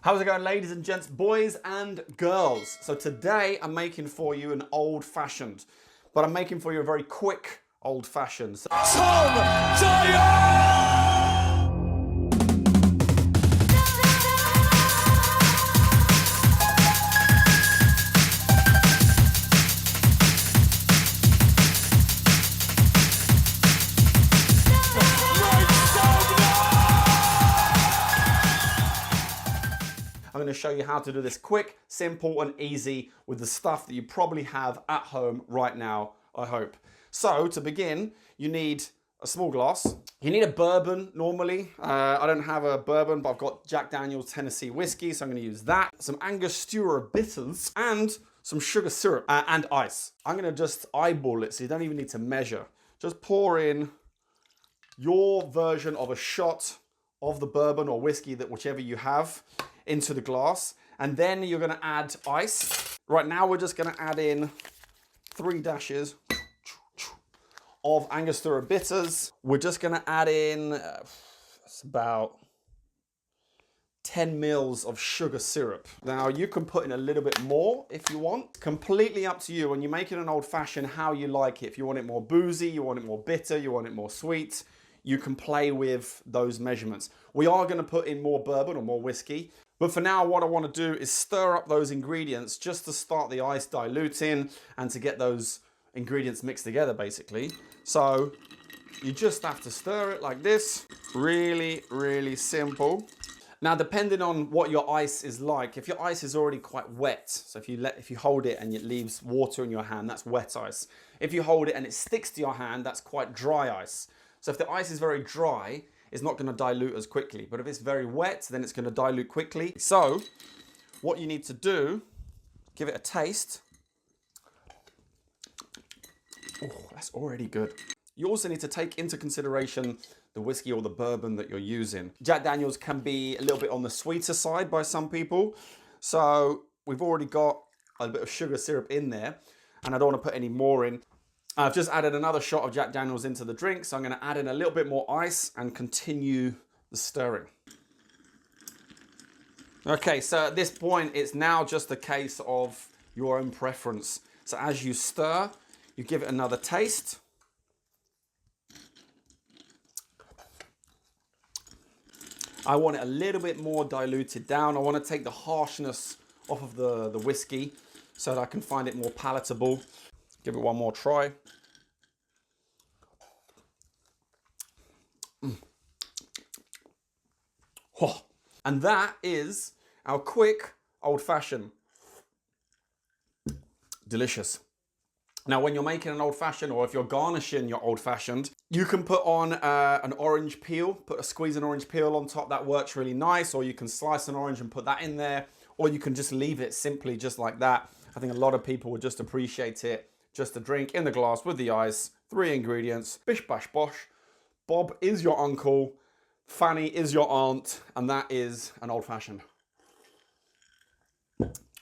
How's it going, ladies and gents, boys and girls? So today I'm making for you an old fashioned, but I'm making for you a very quick old fashioned. Tom Dyer! I'm going to show you how to do this quick, simple and easy with the stuff that you probably have at home right now, I hope. So to begin, you need a small glass. You need a bourbon normally. I don't have a bourbon, but I've got Jack Daniel's Tennessee whiskey, so I'm going to use that. Some Angostura bitters and some sugar syrup and ice. I'm going to just eyeball it, so you don't even need to measure. Just pour in your version of a shot of the bourbon or whiskey, that whichever you have, into the glass, and then you're going to add ice. Right now we're just going to add in 3 dashes of Angostura bitters. We're just going to add in it's about 10 mils of sugar syrup. Now you can put in a little bit more if you want. Completely up to you when you're making an old fashioned, how you like it. If you want it more boozy, you want it more bitter, you want it more sweet, you can play with those measurements. We are going to put in more bourbon or more whiskey. But for now, what I want to do is stir up those ingredients just to start the ice diluting and to get those ingredients mixed together, basically. So you just have to stir it like this. Really, really simple. Now, depending on what your ice is like, if your ice is already quite wet, so if you hold it and it leaves water in your hand, that's wet ice. If you hold it and it sticks to your hand, that's quite dry ice. So if the ice is very dry, it's not going to dilute as quickly. But if it's very wet, then it's going to dilute quickly. So what you need to do, give it a taste. Oh, that's already good. You also need to take into consideration the whiskey or the bourbon that you're using. Jack Daniel's can be a little bit on the sweeter side by some people. So we've already got a bit of sugar syrup in there, and I don't want to put any more in. I've just added another shot of Jack Daniel's into the drink, so I'm going to add in a little bit more ice and continue the stirring. Okay, so at this point, it's now just a case of your own preference. So as you stir, you give it another taste. I want it a little bit more diluted down. I want to take the harshness off of the whiskey so that I can find it more palatable. Give it one more try. Oh. And that is our quick old fashioned. Delicious. Now, when you're making an old fashioned, or if you're garnishing your old fashioned, you can put on an orange peel, squeeze an orange peel on top. That works really nice. Or you can slice an orange and put that in there. Or you can just leave it simply just like that. I think a lot of people would just appreciate it. Just a drink in the glass with the ice, 3 ingredients, bish bash bosh. Bob is your uncle, Fanny is your aunt, and that is an old fashioned.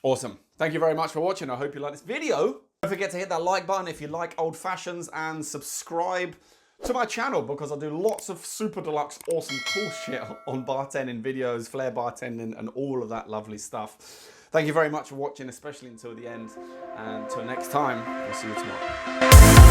Awesome. Thank you very much for watching. I hope you like this video. Don't forget to hit that like button if you like old fashions, and subscribe to my channel because I do lots of super deluxe, awesome, cool shit on bartending videos, flair bartending, and all of that lovely stuff. Thank you very much for watching, especially until the end. And until next time, we'll see you tomorrow.